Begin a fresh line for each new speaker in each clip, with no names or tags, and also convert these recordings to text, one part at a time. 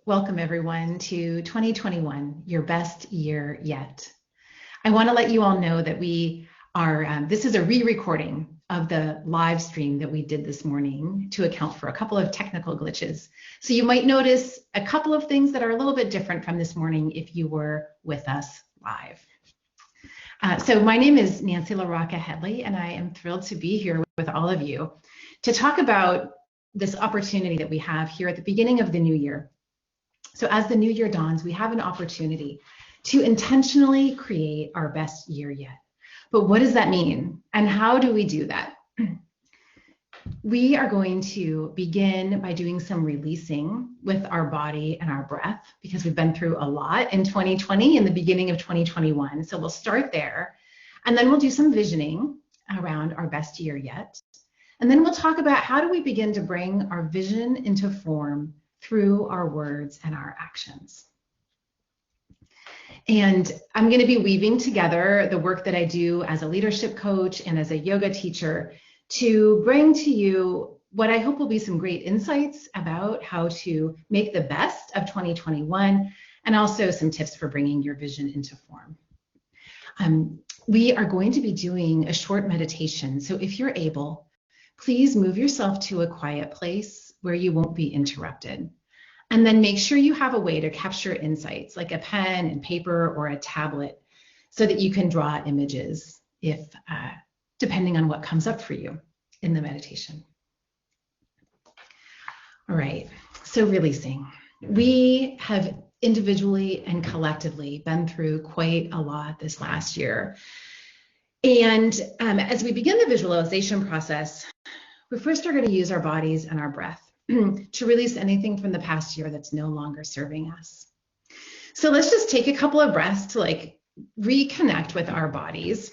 Welcome everyone to 2021, your best year yet. I want to let you all know that we are, this is a re-recording of the live stream that we did this morning to account for a couple of technical glitches. So you might notice a couple of things that are a little bit different from this morning if you were with us live. So my name is Nancy Larocca Hedley, and I am thrilled to be here with all of you to talk about this opportunity that we have here at the beginning of the new year. So as the new year dawns, we have an opportunity to intentionally create our best year yet. But what does that mean? And how do we do that? We are going to begin by doing some releasing with our body and our breath, because we've been through a lot in 2020 and the beginning of 2021. So we'll start there, and then we'll do some visioning around our best year yet. And then we'll talk about how do we begin to bring our vision into form through our words and our actions. And I'm going to be weaving together the work that I do as a leadership coach and as a yoga teacher to bring to you what I hope will be some great insights about how to make the best of 2021, and also some tips for bringing your vision into form. We are going to be doing a short meditation. So if you're able, please move yourself to a quiet place where you won't be interrupted. And then make sure you have a way to capture insights, like a pen and paper or a tablet, so that you can draw images if, depending on what comes up for you in the meditation. All right, so releasing. We have individually and collectively been through quite a lot this last year. And as we begin the visualization process, we first are going to use our bodies and our breath to release anything from the past year that's no longer serving us. So let's just take a couple of breaths to reconnect with our bodies.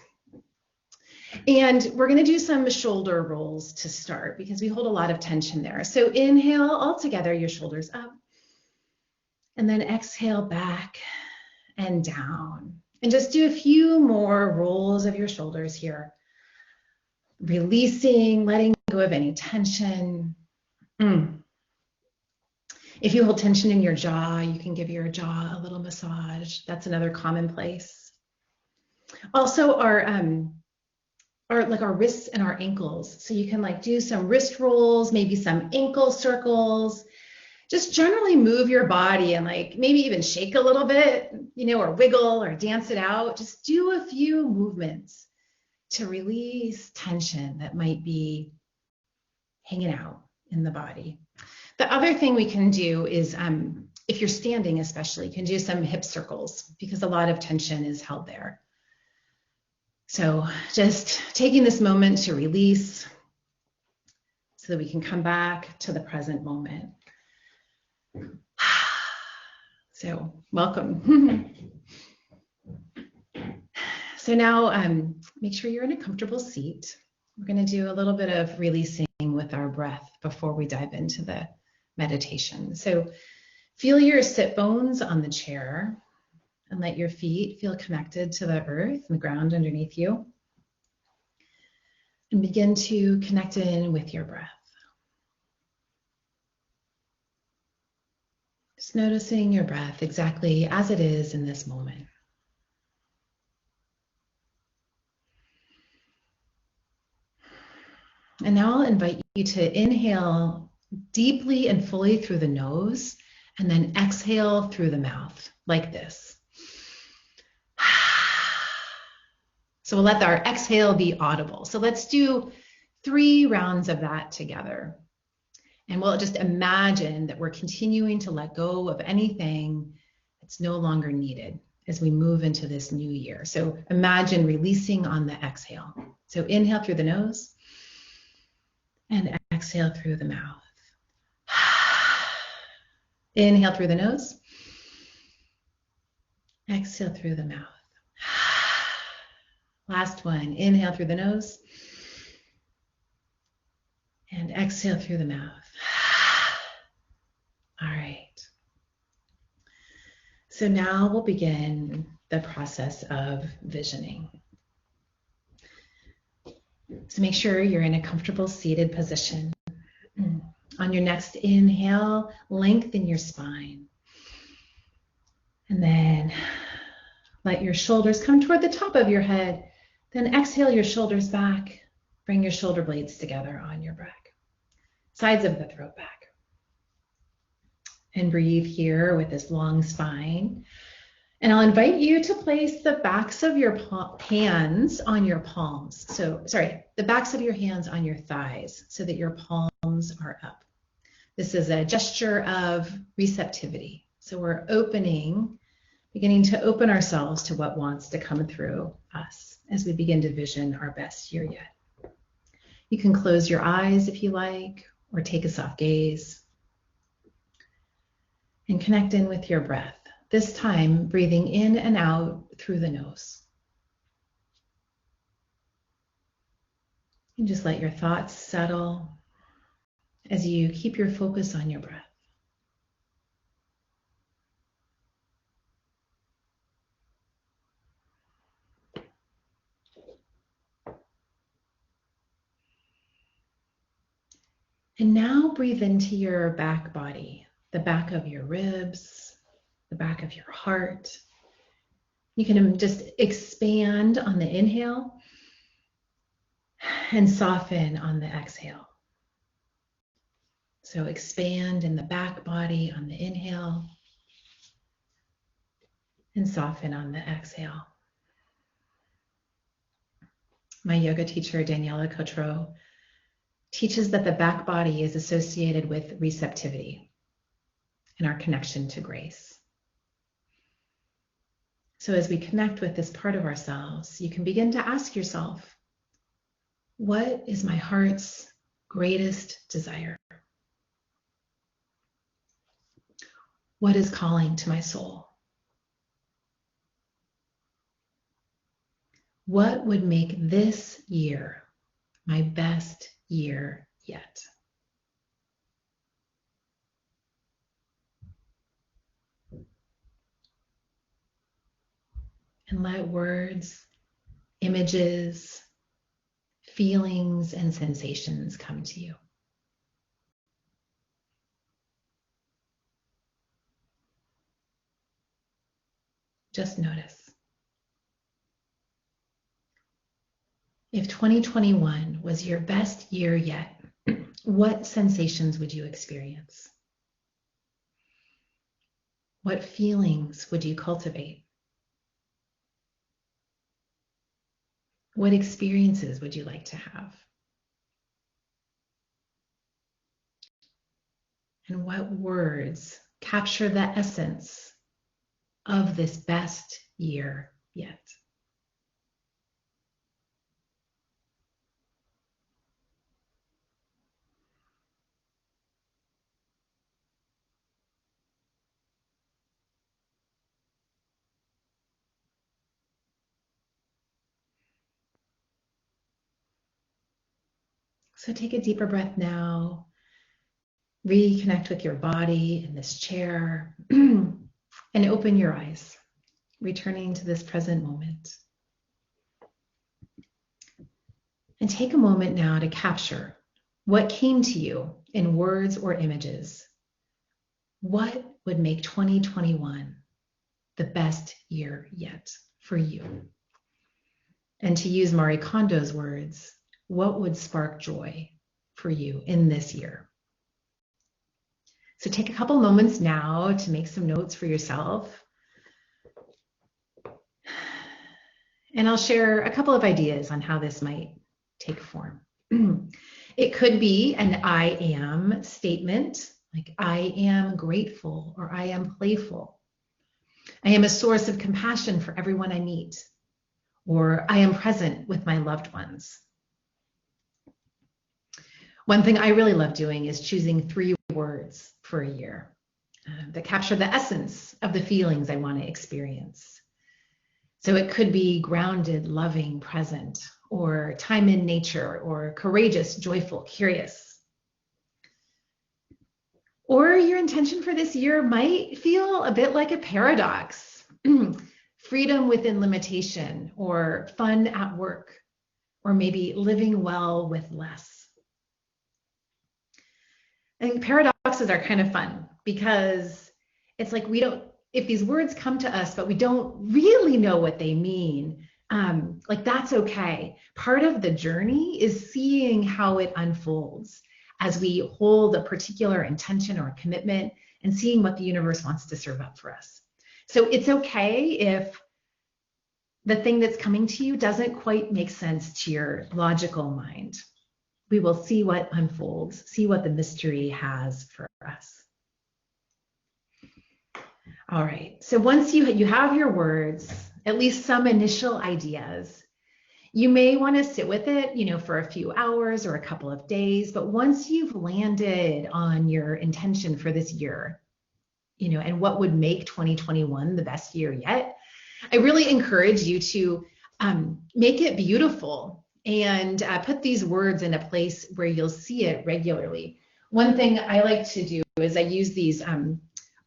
And we're going to do some shoulder rolls to start, because we hold a lot of tension there. So inhale all together, your shoulders up, and then exhale back and down. And just do a few more rolls of your shoulders here. Releasing, letting go of any tension. If you hold tension in your jaw, you can give your jaw a little massage. That's another common place. Also, our wrists and our ankles. So you can do some wrist rolls, maybe some ankle circles. Just generally move your body and maybe even shake a little bit, or wiggle or dance it out. Just do a few movements to release tension that might be hanging out in the body. The other thing we can do is, if you're standing especially, you can do some hip circles, because a lot of tension is held there. So just taking this moment to release so that we can come back to the present moment. So welcome. So now make sure you're in a comfortable seat. We're going to do a little bit of releasing with our breath before we dive into the meditation. So feel your sit bones on the chair and let your feet feel connected to the earth and the ground underneath you. And begin to connect in with your breath. Just noticing your breath exactly as it is in this moment. And now I'll invite you to inhale deeply and fully through the nose, and then exhale through the mouth, like this. So we'll let our exhale be audible. So let's do 3 rounds of that together. And we'll just imagine that we're continuing to let go of anything that's no longer needed as we move into this new year. So imagine releasing on the exhale. So inhale through the nose and exhale through the mouth. Inhale through the nose. Exhale through the mouth. Last one. Inhale through the nose. And exhale through the mouth. All right. So now we'll begin the process of visioning. So make sure you're in a comfortable seated position. On your next inhale, lengthen your spine. And then let your shoulders come toward the top of your head. Then exhale your shoulders back. Bring your shoulder blades together on your back. Sides of the throat back. And breathe here with this long spine. And I'll invite you to place the backs of your hands on your palms. The backs of your hands on your thighs so that your palms are up. This is a gesture of receptivity. So we're beginning to open ourselves to what wants to come through us as we begin to vision our best year yet. You can close your eyes if you like, or take a soft gaze. And connect in with your breath. This time, breathing in and out through the nose. And just let your thoughts settle as you keep your focus on your breath. And now breathe into your back body, the back of your ribs, the back of your heart. You can just expand on the inhale and soften on the exhale. So expand in the back body on the inhale and soften on the exhale. My yoga teacher, Daniela Cotreau, teaches that the back body is associated with receptivity and our connection to grace. So as we connect with this part of ourselves, you can begin to ask yourself, what is my heart's greatest desire? What is calling to my soul? What would make this year my best year yet? And let words, images, feelings, and sensations come to you. Just notice. If 2021 was your best year yet, what sensations would you experience? What feelings would you cultivate? What experiences would you like to have? And what words capture the essence of this best year yet? So take a deeper breath now. Reconnect with your body in this chair and open your eyes, returning to this present moment. And take a moment now to capture what came to you in words or images. What would make 2021 the best year yet for you? And to use Marie Kondo's words, what would spark joy for you in this year? So take a couple moments now to make some notes for yourself. And I'll share a couple of ideas on how this might take form. It could be an I am statement, like I am grateful or I am playful. I am a source of compassion for everyone I meet, or I am present with my loved ones. One thing I really love doing is choosing 3 words for a year that capture the essence of the feelings I want to experience. So it could be grounded, loving, present, or time in nature, or courageous, joyful, curious. Or your intention for this year might feel a bit like a paradox. Freedom within limitation, or fun at work, or maybe living well with less. I think paradoxes are kind of fun because it's like we don't if these words come to us, but we don't really know what they mean, like that's okay. Part of the journey is seeing how it unfolds as we hold a particular intention or a commitment and seeing what the universe wants to serve up for us. So it's okay if the thing that's coming to you doesn't quite make sense to your logical mind. We will see what unfolds, see what the mystery has for us. All right, so once you have your words, at least some initial ideas, you may want to sit with it, for a few hours or a couple of days, but once you've landed on your intention for this year, and what would make 2021 the best year yet, I really encourage you to make it beautiful and put these words in a place where you'll see it regularly. One thing I like to do is I use these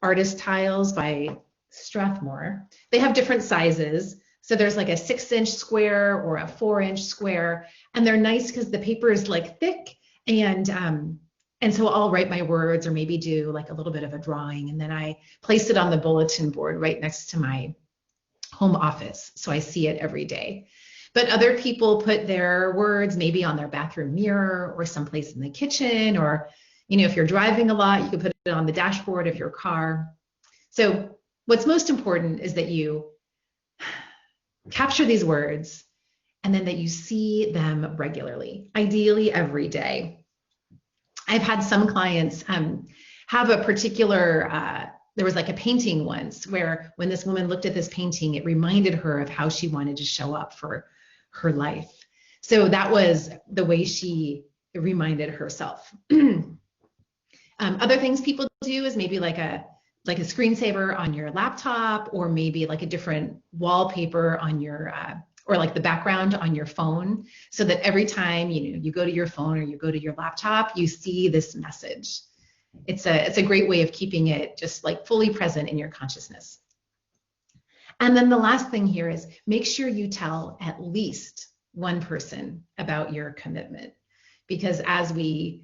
artist tiles by Strathmore. They have different sizes. So there's like a 6-inch square or a 4-inch square, and they're nice because the paper is like thick, and so I'll write my words or maybe do like a little bit of a drawing, and then I place it on the bulletin board right next to my home office, so I see it every day. But other people put their words maybe on their bathroom mirror or someplace in the kitchen, or if you're driving a lot, you could put it on the dashboard of your car. So what's most important is that you capture these words and then that you see them regularly, ideally every day. I've had some clients have a particular, there was like a painting once where when this woman looked at this painting, it reminded her of how she wanted to show up for her life. So that was the way she reminded herself. Other things people do is maybe like a screensaver on your laptop, or maybe like a different wallpaper on your, or like the background on your phone, so that every time you go to your phone or you go to your laptop, you see this message. It's a great way of keeping it just like fully present in your consciousness. And then the last thing here is make sure you tell at least one person about your commitment, because as we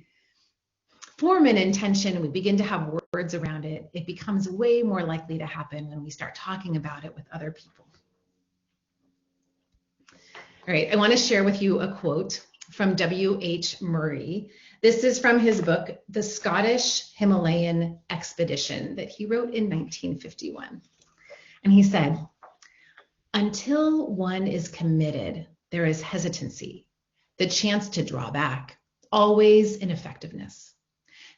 form an intention and we begin to have words around it, it becomes way more likely to happen when we start talking about it with other people. All right, I want to share with you a quote from W.H. Murray. This is from his book, The Scottish Himalayan Expedition, that he wrote in 1951. And he said, "Until one is committed, there is hesitancy, the chance to draw back, always ineffectiveness.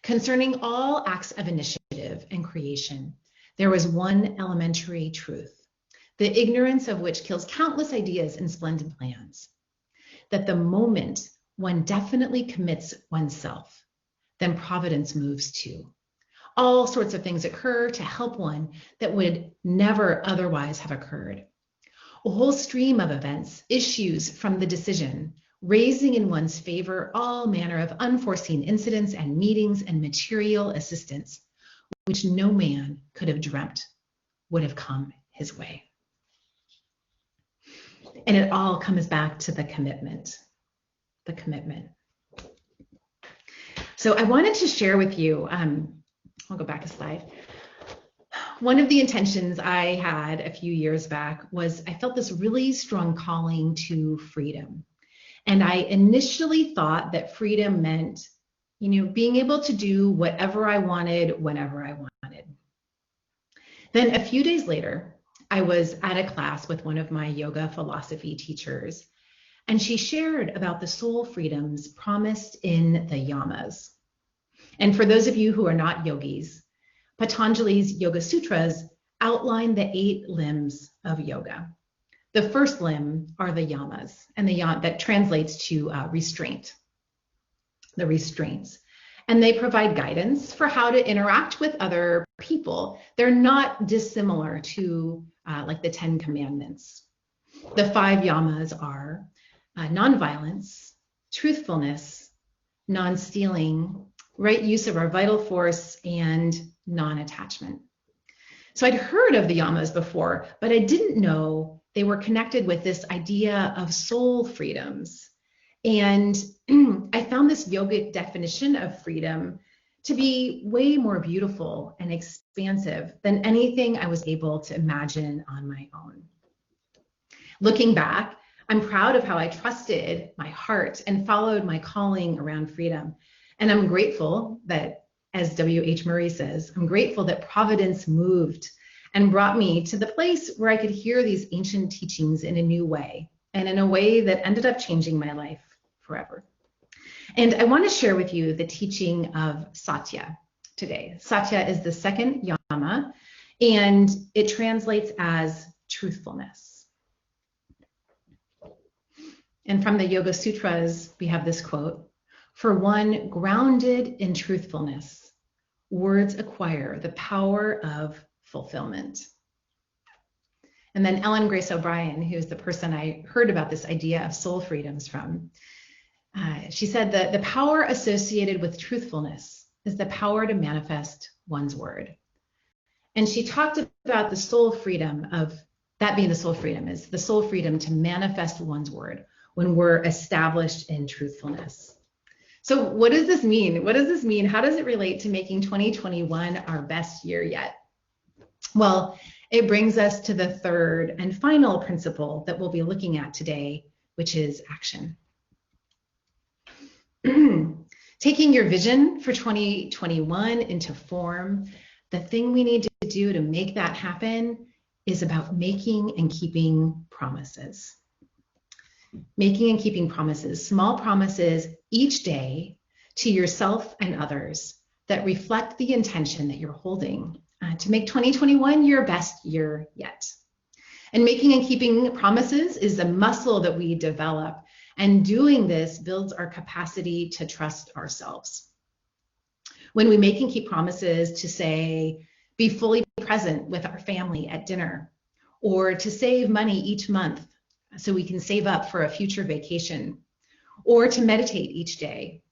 Concerning all acts of initiative and creation, there was one elementary truth, the ignorance of which kills countless ideas and splendid plans, that the moment one definitely commits oneself, then providence moves too. All sorts of things occur to help one that would never otherwise have occurred. A whole stream of events issues from the decision, raising in one's favor all manner of unforeseen incidents and meetings and material assistance, which no man could have dreamt would have come his way." And it all comes back to the commitment, the commitment. So I wanted to share with you, I'll go back a slide. One of the intentions I had a few years back was I felt this really strong calling to freedom. And I initially thought that freedom meant, being able to do whatever I wanted, whenever I wanted. Then a few days later, I was at a class with one of my yoga philosophy teachers, and she shared about the soul freedoms promised in the yamas. And for those of you who are not yogis, Patanjali's Yoga Sutras outline the 8 limbs of yoga. The first limb are the yamas, and that translates to restraint, the restraints. And they provide guidance for how to interact with other people. They're not dissimilar to like the 10 Commandments. The 5 yamas are nonviolence, truthfulness, non-stealing, right use of our vital force, and non-attachment. So I'd heard of the yamas before, but I didn't know they were connected with this idea of soul freedoms. And I found this yogic definition of freedom to be way more beautiful and expansive than anything I was able to imagine on my own. Looking back, I'm proud of how I trusted my heart and followed my calling around freedom. And I'm grateful that, as W.H. Murray says, I'm grateful that Providence moved and brought me to the place where I could hear these ancient teachings in a new way, and in a way that ended up changing my life forever. And I want to share with you the teaching of Satya today. Satya is the second yama, and it translates as truthfulness. And from the Yoga Sutras, we have this quote: "For one grounded in truthfulness, words acquire the power of fulfillment." And then Ellen Grace O'Brien, who is the person I heard about this idea of soul freedoms from, she said that the power associated with truthfulness is the power to manifest one's word. And she talked about the soul freedom of that being the soul freedom is the soul freedom to manifest one's word when we're established in truthfulness. So what does this mean? What does this mean? How does it relate to making 2021 our best year yet? Well, it brings us to the third and final principle that we'll be looking at today, which is action. Taking your vision for 2021 into form, the thing we need to do to make that happen is about making and keeping promises. Making and keeping promises, small promises each day to yourself and others that reflect the intention that you're holding to make 2021 your best year yet. And making and keeping promises is a muscle that we develop, and doing this builds our capacity to trust ourselves. When we make and keep promises to say, be fully present with our family at dinner, or to save money each month so we can save up for a future vacation, or to meditate each day.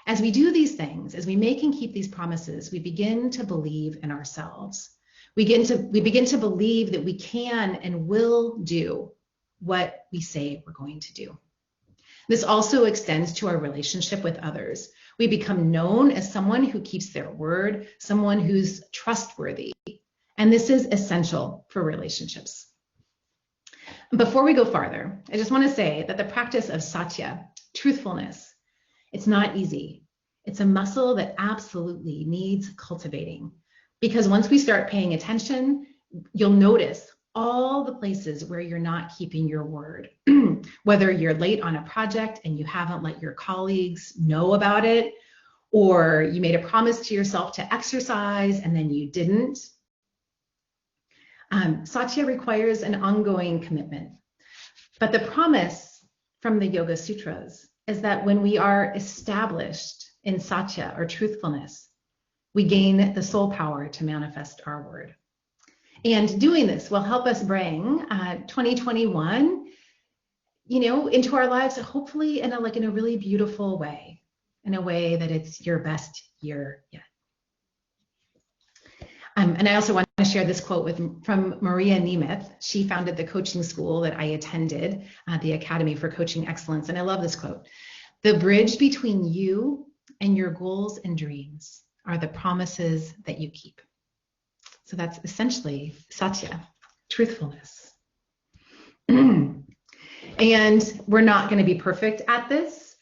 As we do these things, as we make and keep these promises, we begin to believe in ourselves. We begin to believe that we can and will do what we say we're going to do. This also extends to our relationship with others. We become known as someone who keeps their word, someone who's trustworthy. And this is essential for relationships. Before we go farther, I just want to say that the practice of satya, truthfulness, it's not easy. It's a muscle that absolutely needs cultivating, because once we start paying attention, you'll notice all the places where you're not keeping your word. Whether you're late on a project and you haven't let your colleagues know about it, or you made a promise to yourself to exercise and then you didn't. Satya requires an ongoing commitment. But the promise from the Yoga Sutras is that when we are established in satya, or truthfulness, we gain the soul power to manifest our word. And doing this will help us bring 2021, into our lives, hopefully in a really beautiful way, in a way that it's your best year yet. And I also want to share this quote from Maria Nemeth. She founded the coaching school that I attended, the Academy for Coaching Excellence. And I love this quote: "The bridge between you and your goals and dreams are the promises that you keep." So that's essentially satya, truthfulness. And we're not going to be perfect at this.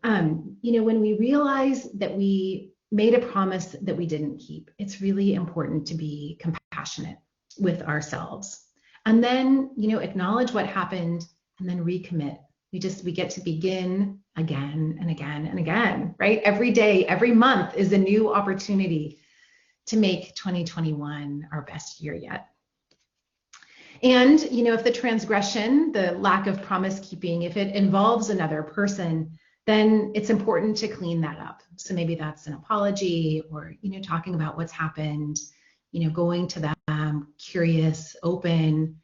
When we realize that we made a promise that we didn't keep, it's really important to be compassionate with ourselves. And then, acknowledge what happened and then recommit. We get to begin again and again and again, right? Every day, every month is a new opportunity to make 2021 our best year yet. And, if the transgression, the lack of promise keeping, if it involves another person, then it's important to clean that up. So maybe that's an apology, or, talking about what's happened, going to them, curious, open,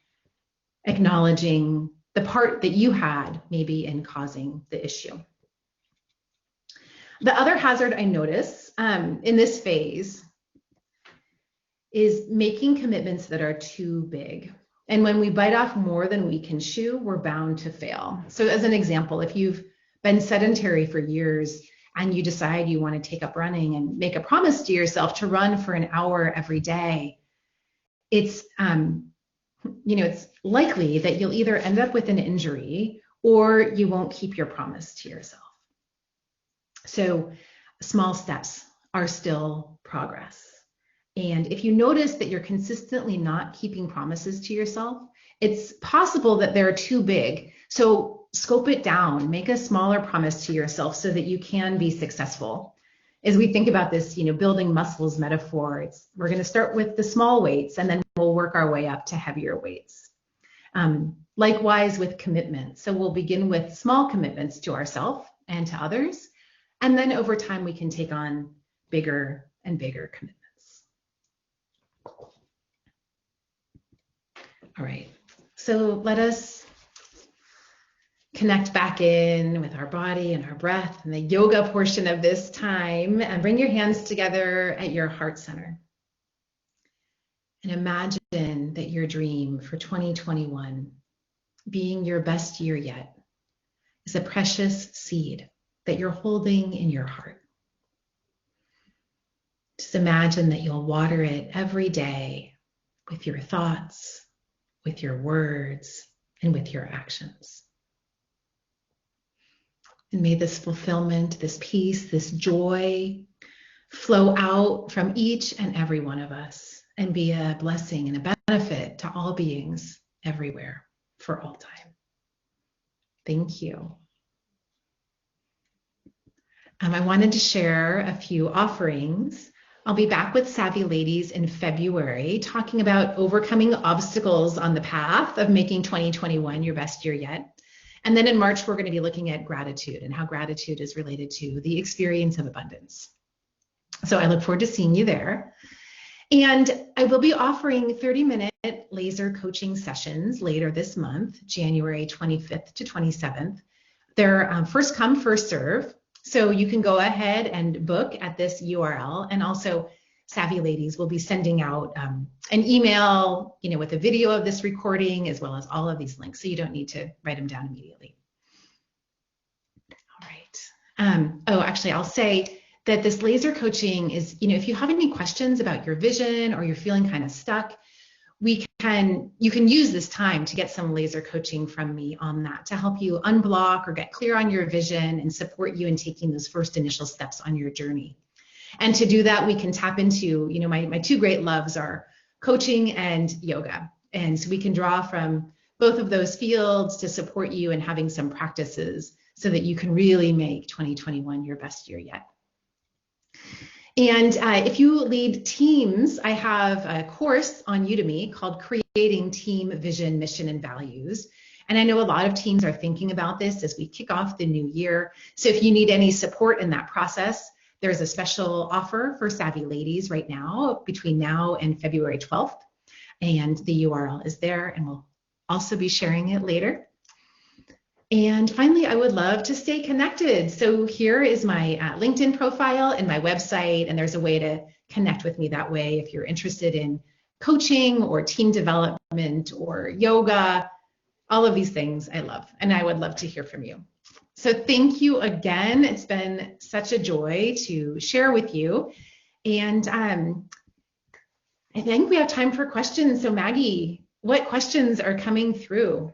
acknowledging the part that you had maybe in causing the issue. The other hazard I notice in this phase is making commitments that are too big. And when we bite off more than we can chew, we're bound to fail. So as an example, if you've been sedentary for years and you decide you want to take up running and make a promise to yourself to run for an hour every day, it's it's likely that you'll either end up with an injury or you won't keep your promise to yourself. So small steps are still progress. And if you notice that you're consistently not keeping promises to yourself, it's possible that they're too big. So scope it down, make a smaller promise to yourself so that you can be successful. As we think about this, building muscles metaphor, we're going to start with the small weights and then we'll work our way up to heavier weights. Likewise with commitment. So we'll begin with small commitments to ourselves and to others. And then over time, we can take on bigger and bigger commitments. All right, so let us connect back in with our body and our breath and the yoga portion of this time, and bring your hands together at your heart center. And imagine that your dream for 2021, being your best year yet, is a precious seed that you're holding in your heart. Just imagine that you'll water it every day with your thoughts, with your words, and with your actions. And may this fulfillment, this peace, this joy flow out from each and every one of us and be a blessing and a benefit to all beings everywhere for all time. Thank you. I wanted to share a few offerings. I'll be back with Savvy Ladies in February, talking about overcoming obstacles on the path of making 2021 your best year yet. And then in March, we're going to be looking at gratitude and how gratitude is related to the experience of abundance. So I look forward to seeing you there. And I will be offering 30-minute laser coaching sessions later this month, January 25th to 27th. They're first come, first serve. So you can go ahead and book at this URL, and also Savvy Ladies will be sending out an email, with a video of this recording as well as all of these links. So you don't need to write them down immediately. All right. Actually, I'll say that this laser coaching is, if you have any questions about your vision or you're feeling kind of stuck, you can use this time to get some laser coaching from me on that to help you unblock or get clear on your vision and support you in taking those first initial steps on your journey. And to do that, we can tap into, my two great loves are coaching and yoga. And so we can draw from both of those fields to support you in having some practices so that you can really make 2021 your best year yet. And if you lead teams, I have a course on Udemy called Creating Team Vision, Mission, and Values. And I know a lot of teams are thinking about this as we kick off the new year. So if you need any support in that process, there's a special offer for Savvy Ladies right now between now and February 12th. And the URL is there, and we'll also be sharing it later. And finally, I would love to stay connected. So here is my LinkedIn profile and my website, and there's a way to connect with me that way if you're interested in coaching or team development or yoga, all of these things I love, and I would love to hear from you. So thank you again. It's been such a joy to share with you. And I think we have time for questions. So Maggie, what questions are coming through?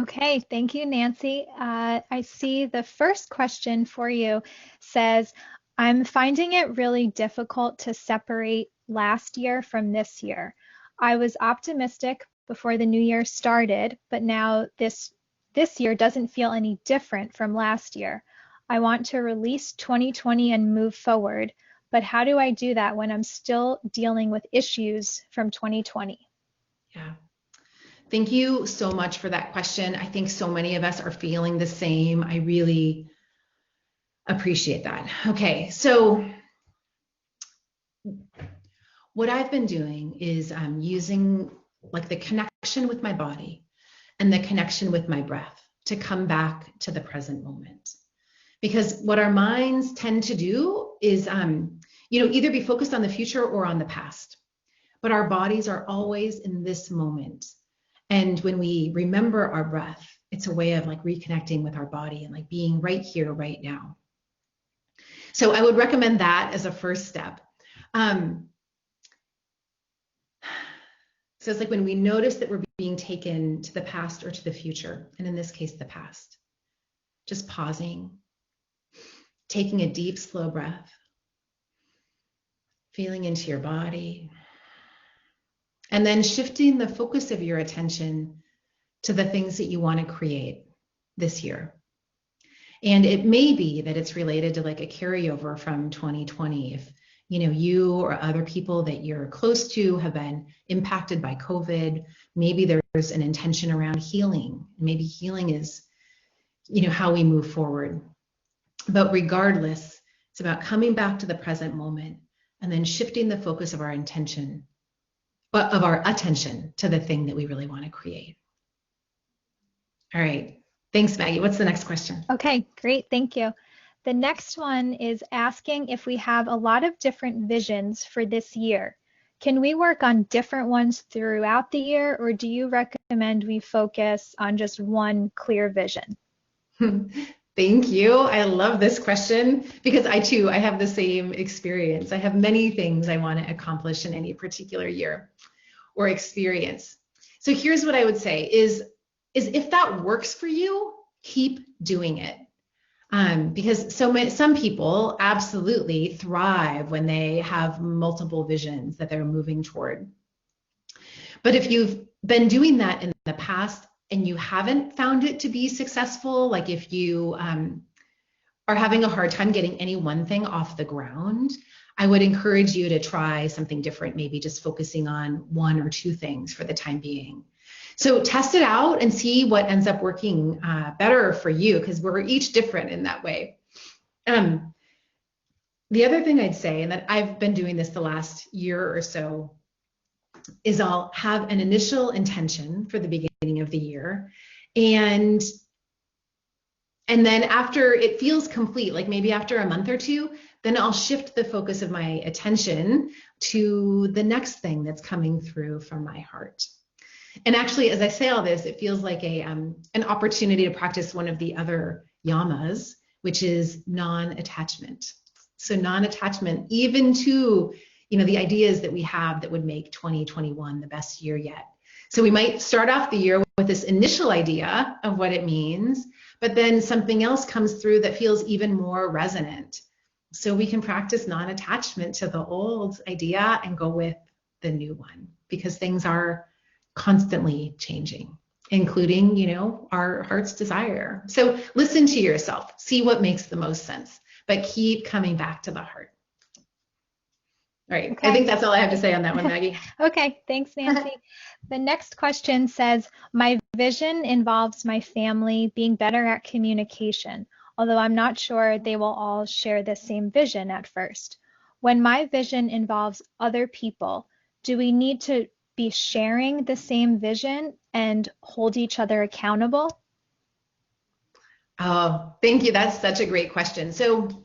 Okay, thank you, Nancy. I see the first question for you says, I'm finding it really difficult to separate last year from this year. I was optimistic before the new year started, but now this year doesn't feel any different from last year. I want to release 2020 and move forward, but how do I do that when I'm still dealing with issues from 2020?
Yeah. Thank you so much for that question. I think so many of us are feeling the same. I really appreciate that. Okay, so what I've been doing is using the connection with my body and the connection with my breath to come back to the present moment. Because what our minds tend to do is, either be focused on the future or on the past. But our bodies are always in this moment. And when we remember our breath, it's a way of reconnecting with our body and being right here, right now. So I would recommend that as a first step. So it's like when we notice that we're being taken to the past or to the future, and in this case, the past, just pausing, taking a deep, slow breath, feeling into your body, and then shifting the focus of your attention to the things that you want to create this year. And it may be that it's related to like a carryover from 2020. If you or other people that you're close to have been impacted by COVID, maybe there's an intention around healing. Maybe healing is, how we move forward. But regardless, it's about coming back to the present moment and then shifting the focus of our attention to the thing that we really want to create. All right. Thanks, Maggie. What's the next question?
Okay, great. Thank you. The next one is asking if we have a lot of different visions for this year. Can we work on different ones throughout the year, or do you recommend we focus on just one clear vision?
Thank you. I love this question because I have the same experience. I have many things I want to accomplish in any particular year or experience. So here's what I would say is if that works for you, keep doing it. Because some people absolutely thrive when they have multiple visions that they're moving toward. But if you've been doing that in the past and you haven't found it to be successful, like if you are having a hard time getting any one thing off the ground, I would encourage you to try something different, maybe just focusing on one or two things for the time being. So test it out and see what ends up working better for you, because we're each different in that way. The other thing I'd say, and that I've been doing this the last year or so, is I'll have an initial intention for the beginning of the year. And then after it feels complete, like maybe after a month or two, then I'll shift the focus of my attention to the next thing that's coming through from my heart. And actually, as I say all this, it feels like an opportunity to practice one of the other yamas, which is non-attachment. So non-attachment, even to the ideas that we have that would make 2021 the best year yet. So we might start off the year with this initial idea of what it means, but then something else comes through that feels even more resonant. So we can practice non-attachment to the old idea and go with the new one, because things are constantly changing, including, our heart's desire. So listen to yourself, see what makes the most sense, but keep coming back to the heart. All right. Okay. I think that's all I have to say on that one, Maggie.
Okay. Thanks, Nancy. The next question says, my vision involves my family being better at communication, although I'm not sure they will all share the same vision at first. When my vision involves other people, do we need to be sharing the same vision and hold each other accountable?
Oh, thank you. That's such a great question. So,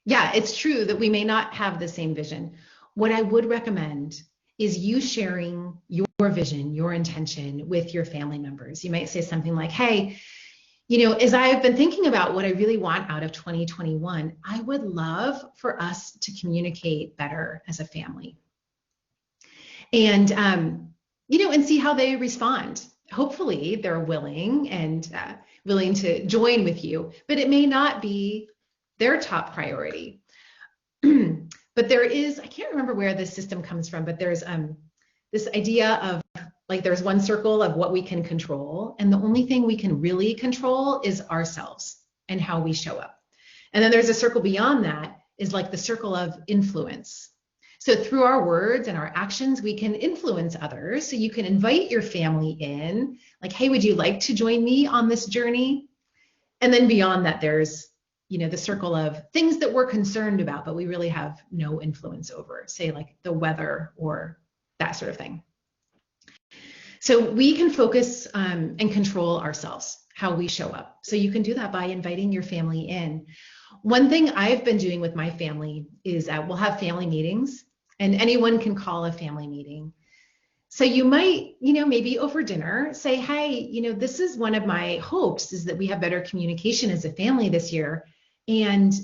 yeah, it's true that we may not have the same vision. What I would recommend is you sharing your vision, your intention with your family members. You might say something like, hey, as I've been thinking about what I really want out of 2021, I would love for us to communicate better as a family. And, and see how they respond. Hopefully they're willing to join with you, but it may not be their top priority. But there is, I can't remember where this system comes from, but there's this idea of like there's one circle of what we can control, and the only thing we can really control is ourselves and how we show up. And then there's a circle beyond that is like the circle of influence. So through our words and our actions, we can influence others. So you can invite your family in, like, hey, would you like to join me on this journey? And then beyond that, there's the circle of things that we're concerned about, but we really have no influence over, say like the weather or that sort of thing. So we can focus and control ourselves, how we show up. So you can do that by inviting your family in. One thing I've been doing with my family is we'll have family meetings, and anyone can call a family meeting. So you might, maybe over dinner say, hey, this is one of my hopes is that we have better communication as a family this year. And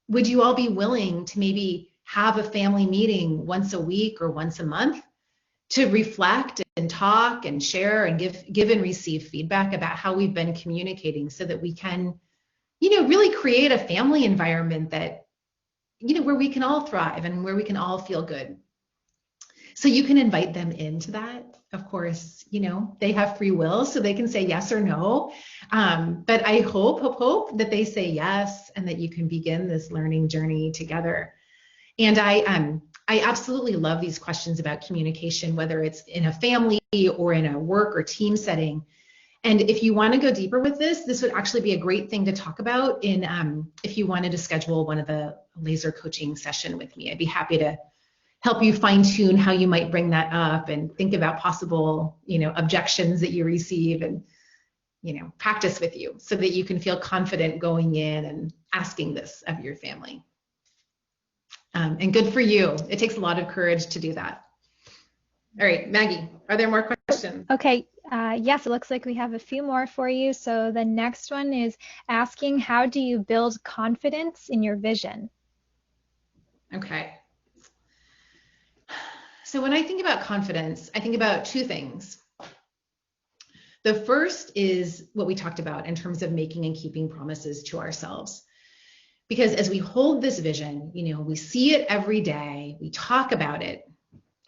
would you all be willing to maybe have a family meeting once a week or once a month to reflect and talk and share and give and receive feedback about how we've been communicating so that we can, really create a family environment that, where we can all thrive and where we can all feel good. So you can invite them into that. Of course, they have free will, so they can say yes or no. But I hope that they say yes and that you can begin this learning journey together. And I absolutely love these questions about communication, whether it's in a family or in a work or team setting. And if you want to go deeper with this would actually be a great thing to talk about in if you wanted to schedule one of the laser coaching session with me. I'd be happy to help you fine tune how you might bring that up and think about possible, objections that you receive and, practice with you so that you can feel confident going in and asking this of your family. And good for you. It takes a lot of courage to do that. All right, Maggie, are there more questions?
Okay. Yes, it looks like we have a few more for you. So the next one is asking, how do you build confidence in your vision?
Okay. So when I think about confidence, I think about two things. The first is what we talked about in terms of making and keeping promises to ourselves. Because as we hold this vision, we see it every day, we talk about it,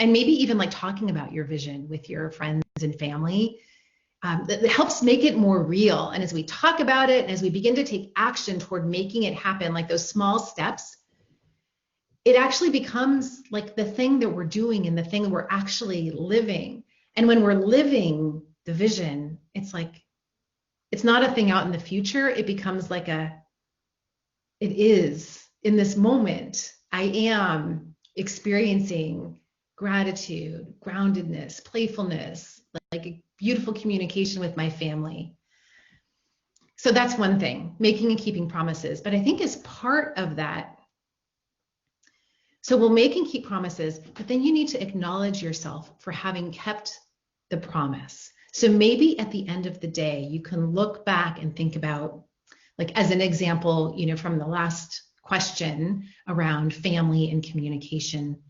and maybe even like talking about your vision with your friends and family, that helps make it more real. And as we talk about it, and as we begin to take action toward making it happen, like those small steps, it actually becomes like the thing that we're doing and the thing we're actually living. And when we're living the vision, it's like, it's not a thing out in the future. It becomes like it is in this moment. I am experiencing gratitude, groundedness, playfulness, like a beautiful communication with my family. So that's one thing, making and keeping promises. But I think as part of that, so we'll make and keep promises, but then you need to acknowledge yourself for having kept the promise. So maybe at the end of the day, you can look back and think about, like as an example, from the last question around family and communication,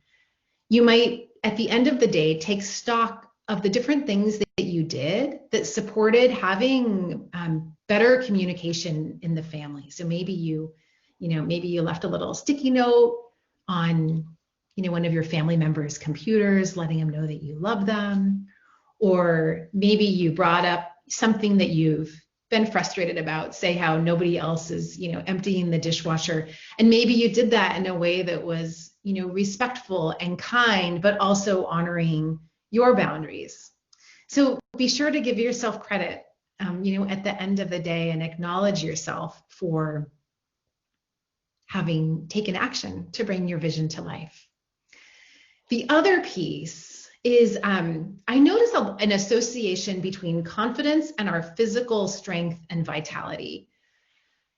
you might at the end of the day take stock of the different things that you did that supported having better communication in the family. So maybe maybe you left a little sticky note on, one of your family members' computers, letting them know that you love them. Or maybe you brought up something that you've been frustrated about, say how nobody else is, emptying the dishwasher. And maybe you did that in a way that was, respectful and kind, but also honoring your boundaries. So be sure to give yourself credit, at the end of the day and acknowledge yourself for having taken action to bring your vision to life. The other piece is I notice an association between confidence and our physical strength and vitality.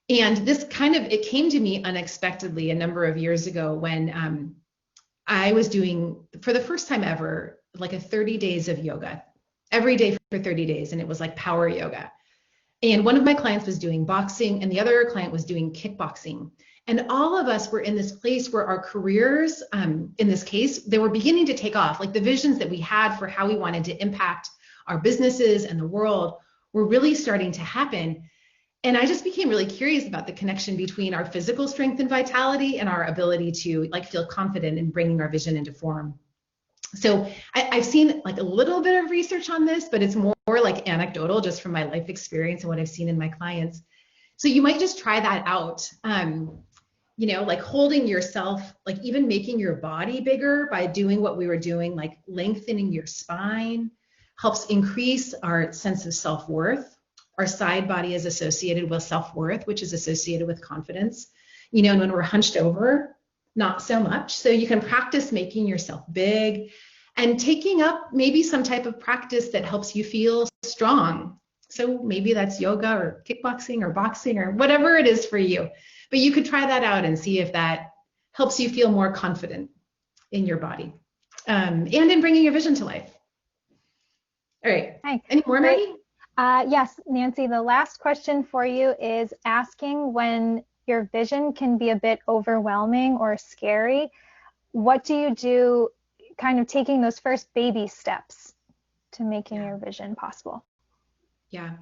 And this it came to me unexpectedly a number of years ago when I was doing, for the first time ever, like a 30 days of yoga, every day for 30 days. And it was like power yoga. And one of my clients was doing boxing and the other client was doing kickboxing. And all of us were in this place where our careers, in this case, they were beginning to take off. Like the visions that we had for how we wanted to impact our businesses and the world were really starting to happen. And I just became really curious about the connection between our physical strength and vitality and our ability to feel confident in bringing our vision into form. So I've seen like a little bit of research on this, but it's more like anecdotal just from my life experience and what I've seen in my clients. So you might just try that out. Like holding yourself, like even making your body bigger by doing what we were doing, like lengthening your spine, helps increase our sense of self-worth. Our side body is associated with self-worth, which is associated with confidence. And when we're hunched over, not so much. So you can practice making yourself big and taking up maybe some type of practice that helps you feel strong. So maybe that's yoga or kickboxing or boxing or whatever it is for you. But you could try that out and see if that helps you feel more confident in your body. and in bringing your vision to life. All right.
Hi.
Any more,
Great.
Maggie?
Yes, Nancy, the last question for you is asking when your vision can be a bit overwhelming or scary. What do you do, kind of taking those first baby steps to making
Yeah.
your vision possible?
Yeah.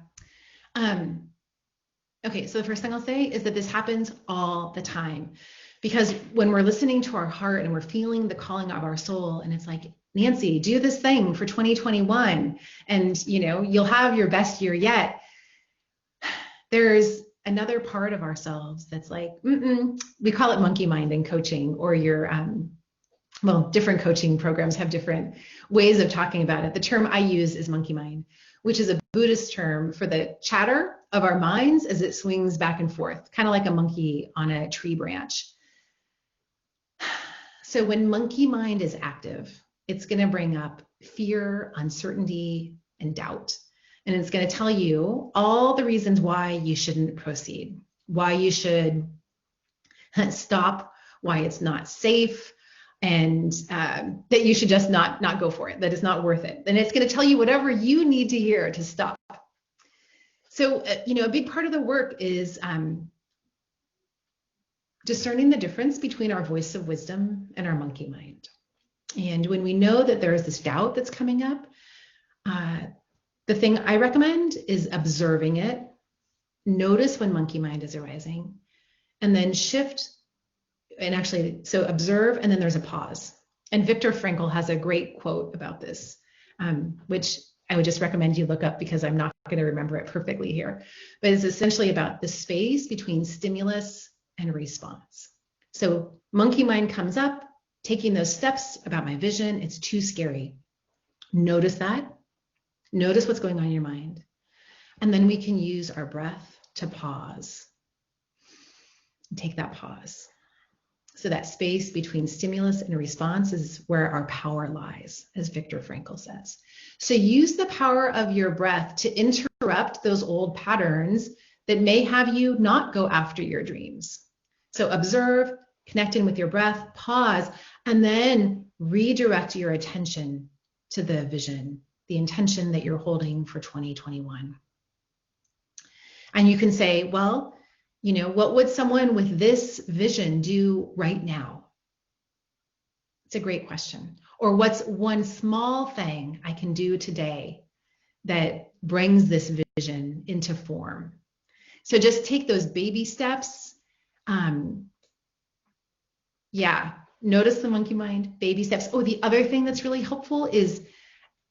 Okay, so the first thing I'll say is that this happens all the time, because when we're listening to our heart and we're feeling the calling of our soul, and it's like, Nancy, do this thing for 2021, and you'll have your best year yet. There's another part of ourselves that's like, we call it monkey mind in coaching, or different coaching programs have different ways of talking about it. The term I use is monkey mind, which is a Buddhist term for the chatter of our minds as it swings back and forth, kind of like a monkey on a tree branch. So when monkey mind is active, it's going to bring up fear, uncertainty, and doubt. And it's going to tell you all the reasons why you shouldn't proceed, why you should stop, why it's not safe, and that you should just not go for it, that it's not worth it. And it's going to tell you whatever you need to hear to stop. So, a big part of the work is discerning the difference between our voice of wisdom and our monkey mind. And when we know that there is this doubt that's coming up, the thing I recommend is observing it. Notice when monkey mind is arising, and then shift. And actually, so observe, and then there's a pause. And Viktor Frankl has a great quote about this, which I would just recommend you look up because I'm not going to remember it perfectly here. But it's essentially about the space between stimulus and response. So monkey mind comes up, taking those steps about my vision, it's too scary. Notice that. Notice what's going on in your mind. And then we can use our breath to pause. Take that pause. So that space between stimulus and response is where our power lies, as Viktor Frankl says. So use the power of your breath to interrupt those old patterns that may have you not go after your dreams. So observe, connect in with your breath, pause, and then redirect your attention to the vision, the intention that you're holding for 2021. And you can say, well, what would someone with this vision do right now? It's a great question. Or what's one small thing I can do today that brings this vision into form? So just take those baby steps. Notice the monkey mind, baby steps. Oh, the other thing that's really helpful is,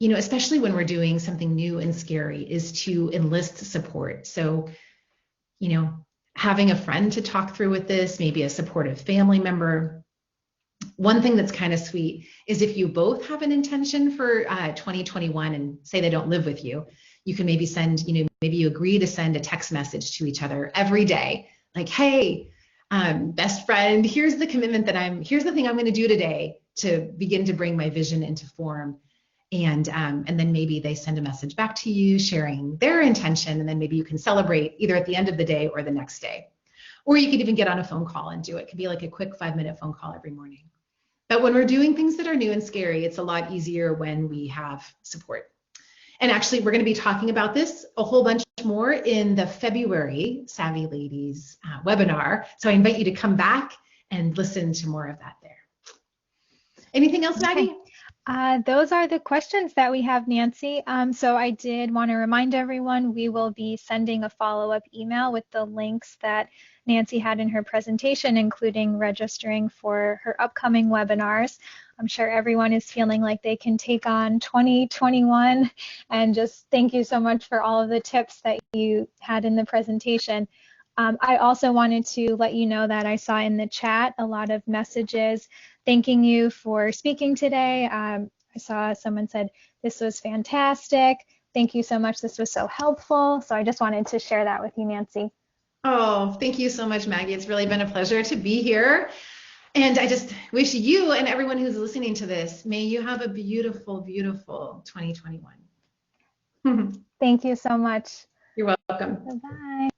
especially when we're doing something new and scary, is to enlist support. So, having a friend to talk through with this, maybe a supportive family member. One thing that's kind of sweet is if you both have an intention for 2021 and say they don't live with you, you can maybe send, maybe you agree to send a text message to each other every day. Like, hey, best friend, here's the commitment here's the thing I'm going to do today to begin to bring my vision into form. And then maybe they send a message back to you sharing their intention, and then maybe you can celebrate either at the end of the day or the next day. Or you could even get on a phone call and do it. It could be like a quick 5-minute phone call every morning. But when we're doing things that are new and scary, it's a lot easier when we have support. And actually, we're going to be talking about this a whole bunch more in the February Savvy Ladies webinar. So I invite you to come back and listen to more of that there. Anything else, Maggie?
Okay. Those are the questions that we have, Nancy. So I did want to remind everyone we will be sending a follow-up email with the links that Nancy had in her presentation, including registering for her upcoming webinars. I'm sure everyone is feeling like they can take on 2021, and just thank you so much for all of the tips that you had in the presentation. I also wanted to let you know that I saw in the chat a lot of messages thanking you for speaking today. I saw someone said, this was fantastic. Thank you so much. This was so helpful. So I just wanted to share that with you, Nancy.
Oh, thank you so much, Maggie. It's really been a pleasure to be here. And I just wish you and everyone who's listening to this, may you have a beautiful, beautiful 2021.
Thank you so much.
You're welcome.
Bye-bye.